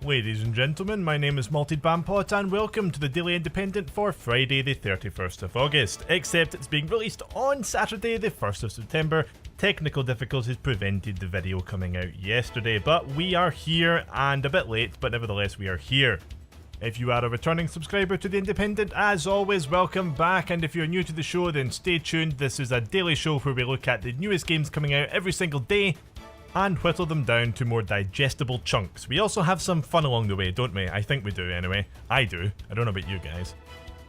Ladies and gentlemen, my name is Malted Bampot and welcome to the Daily Independent for Friday the 31st of August, except it's being released on Saturday the 1st of September. Technical difficulties prevented the video coming out yesterday, but we are here and a bit late, but nevertheless we are here. If you are a returning subscriber to the Independent, as always, welcome back, and if you're new to the show then stay tuned. This is a daily show where we look at the newest games coming out every single day and whittle them down to more digestible chunks. We also have some fun along the way, don't we? I think we do anyway. I do. I don't know about you guys.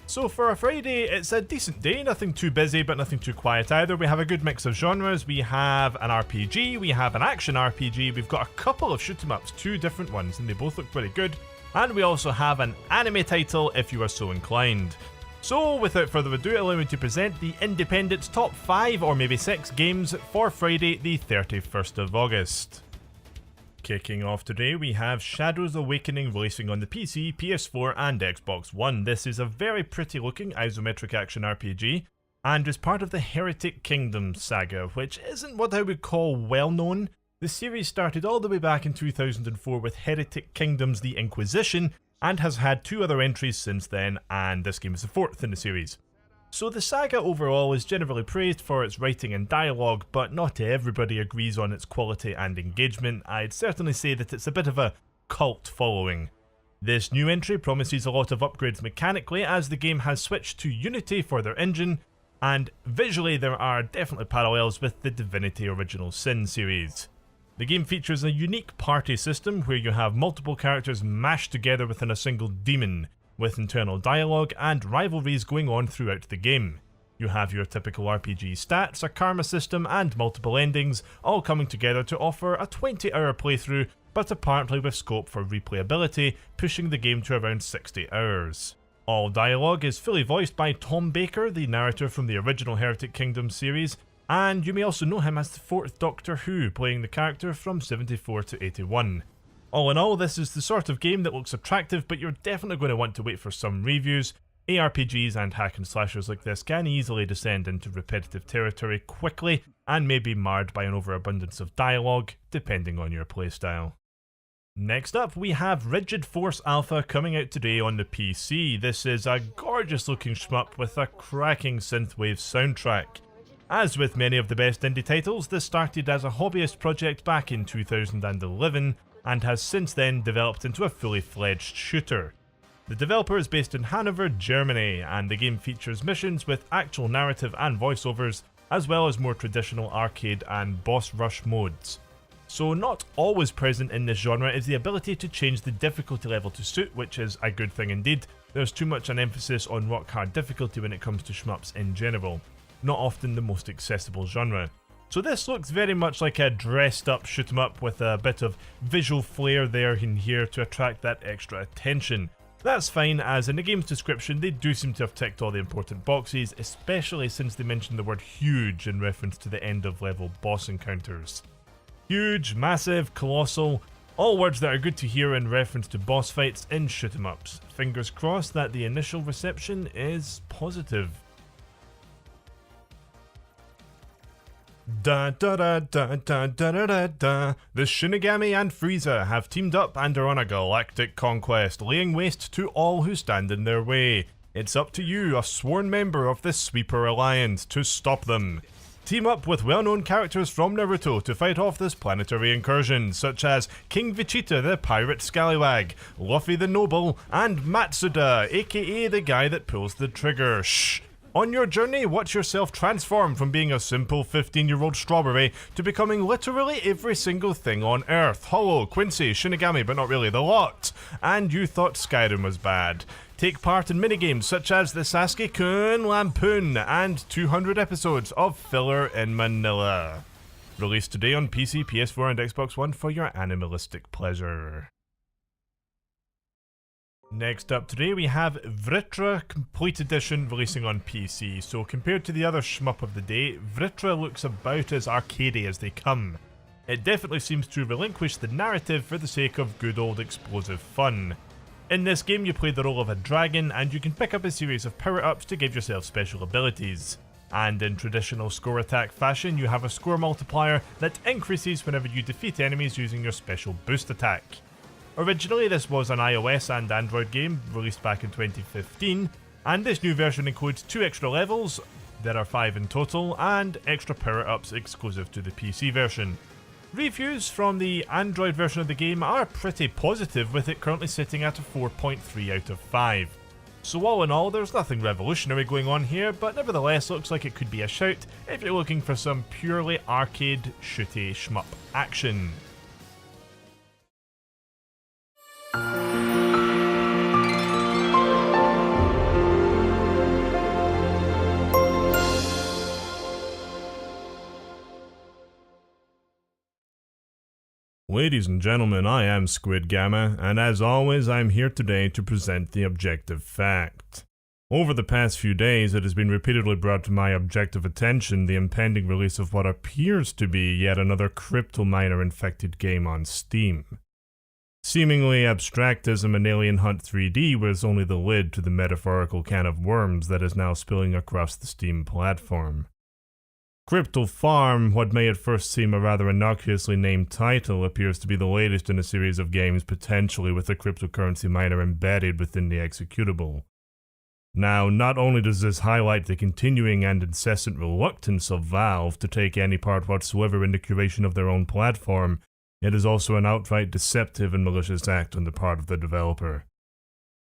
So for a Friday, it's a decent day. Nothing too busy, but nothing too quiet either. We have a good mix of genres. We have an RPG, we have an action RPG, we've got a couple of shoot 'em ups, two different ones, and they both look pretty good. And we also have an anime title if you are so inclined. So without further ado, allow me to present the Independent's top 5 or maybe 6 games for Friday the 31st of August. Kicking off today, we have Shadows Awakening releasing on the PC, PS4 and Xbox One. This is a very pretty looking isometric action RPG and is part of the Heretic Kingdom saga, which isn't what I would call well known. The series started all the way back in 2004 with Heretic Kingdoms The Inquisition, and has had 2 other entries since then, and this game is the 4th in the series. So the saga overall is generally praised for its writing and dialogue, but not everybody agrees on its quality and engagement. I'd certainly say that it's a bit of a cult following. This new entry promises a lot of upgrades mechanically, as the game has switched to Unity for their engine, and visually there are definitely parallels with the Divinity Original Sin series. The game features a unique party system where you have multiple characters mashed together within a single demon, with internal dialogue and rivalries going on throughout the game. You have your typical RPG stats, a karma system and multiple endings, all coming together to offer a 20-hour playthrough, but apparently with scope for replayability, pushing the game to around 60 hours. All dialogue is fully voiced by Tom Baker, the narrator from the original Heretic Kingdom series, and you may also know him as the 4th Doctor Who, playing the character from 74 to 81. All in all, this is the sort of game that looks attractive, but you're definitely going to want to wait for some reviews. ARPGs and hack and slashers like this can easily descend into repetitive territory quickly, and may be marred by an overabundance of dialogue, depending on your playstyle. Next up, we have Rigid Force Alpha coming out today on the PC. This is a gorgeous looking shmup with a cracking synthwave soundtrack. As with many of the best indie titles, this started as a hobbyist project back in 2011 and has since then developed into a fully fledged shooter. The developer is based in Hanover, Germany, and the game features missions with actual narrative and voiceovers, as well as more traditional arcade and boss rush modes. So not always present in this genre is the ability to change the difficulty level to suit, which is a good thing indeed. There's too much an emphasis on rock hard difficulty when it comes to shmups in general. Not often the most accessible genre. So this looks very much like a dressed up shoot 'em up with a bit of visual flair there and here to attract that extra attention. That's fine, as in the game's description they do seem to have ticked all the important boxes, especially since they mentioned the word huge in reference to the end of level boss encounters. Huge, massive, colossal, all words that are good to hear in reference to boss fights in shoot 'em ups. Fingers crossed that the initial reception is positive. Da da da da da da da da da. The Shinigami and Frieza have teamed up and are on a galactic conquest, laying waste to all who stand in their way. It's up to you, a sworn member of the Sweeper Alliance, to stop them. Team up with well-known characters from Naruto to fight off this planetary incursion, such as King Vegeta the Pirate Scallywag, Luffy the Noble, and Matsuda, aka the guy that pulls the trigger. Shh! On your journey, watch yourself transform from being a simple 15-year-old strawberry to becoming literally every single thing on Earth. Hollow, Quincy, Shinigami, but not really the lot. And you thought Skyrim was bad. Take part in minigames such as the Sasuke-kun Lampoon and 200 episodes of Filler in Manila. Released today on PC, PS4 and Xbox One for your animalistic pleasure. Next up today we have VRITRA Complete Edition releasing on PC. So compared to the other shmup of the day, VRITRA looks about as arcadey as they come. It definitely seems to relinquish the narrative for the sake of good old explosive fun. In this game you play the role of a dragon and you can pick up a series of power-ups to give yourself special abilities. And in traditional score attack fashion you have a score multiplier that increases whenever you defeat enemies using your special boost attack. Originally this was an iOS and Android game released back in 2015, and this new version includes 2 extra levels, there are 5 in total, and extra power-ups exclusive to the PC version. Reviews from the Android version of the game are pretty positive, with it currently sitting at a 4.3 out of 5. So all in all, there's nothing revolutionary going on here, but nevertheless looks like it could be a shout if you're looking for some purely arcade shooty shmup action. Ladies and gentlemen, I am Squid Gamma, and as always I'm here today to present the objective fact. Over the past few days it has been repeatedly brought to my objective attention the impending release of what appears to be yet another crypto-miner infected game on Steam. Seemingly abstract as a Alien Hunt 3D was only the lid to the metaphorical can of worms that is now spilling across the Steam platform. Crypto Farm, what may at first seem a rather innocuously named title, appears to be the latest in a series of games potentially with a cryptocurrency miner embedded within the executable. Now, not only does this highlight the continuing and incessant reluctance of Valve to take any part whatsoever in the curation of their own platform, it is also an outright deceptive and malicious act on the part of the developer.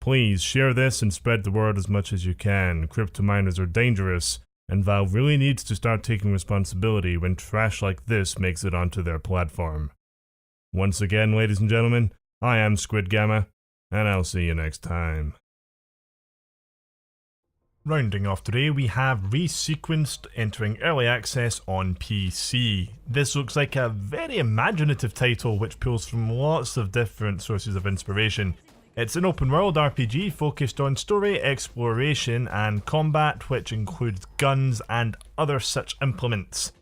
Please share this and spread the word as much as you can. Crypto miners are dangerous, and Valve really needs to start taking responsibility when trash like this makes it onto their platform. Once again, ladies and gentlemen, I am Squid Gamma, and I'll see you next time. Rounding off today, we have Resequenced entering early access on PC. This looks like a very imaginative title which pulls from lots of different sources of inspiration. It's an open world RPG focused on story, exploration and combat, which includes guns and other such implements.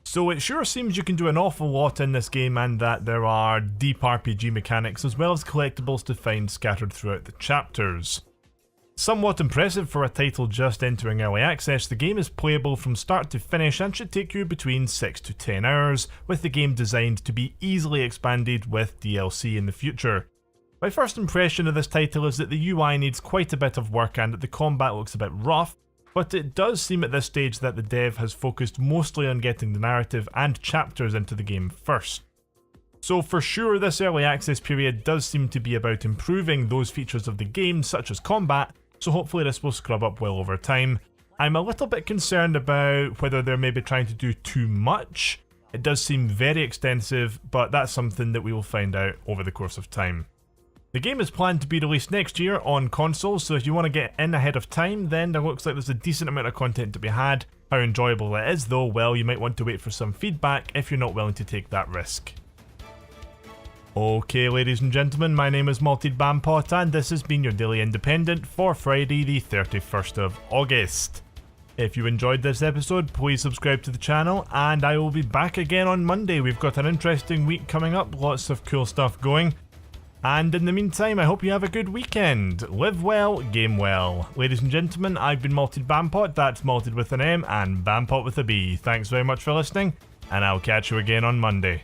So it sure seems you can do an awful lot in this game, and that there are deep RPG mechanics as well as collectibles to find scattered throughout the chapters. Somewhat impressive for a title just entering early access, the game is playable from start to finish and should take you between 6 to 10 hours, with the game designed to be easily expanded with DLC in the future. My first impression of this title is that the UI needs quite a bit of work and that the combat looks a bit rough, but it does seem at this stage that the dev has focused mostly on getting the narrative and chapters into the game first. So for sure this early access period does seem to be about improving those features of the game such as combat, so hopefully this will scrub up well over time. I'm a little bit concerned about whether they're maybe trying to do too much. It does seem very extensive, but that's something that we will find out over the course of time. The game is planned to be released next year on consoles, so if you want to get in ahead of time, then there looks like there's a decent amount of content to be had. How enjoyable it is though, well, you might want to wait for some feedback if you're not willing to take that risk. Okay ladies and gentlemen, my name is Malted Bampot and this has been your Daily Independent for Friday the 31st of August. If you enjoyed this episode, please subscribe to the channel and I will be back again on Monday. We've got an interesting week coming up, lots of cool stuff going. And in the meantime, I hope you have a good weekend. Live well, game well. Ladies and gentlemen, I've been Malted Bampot, that's Malted with an M and Bampot with a B. Thanks very much for listening, and I'll catch you again on Monday.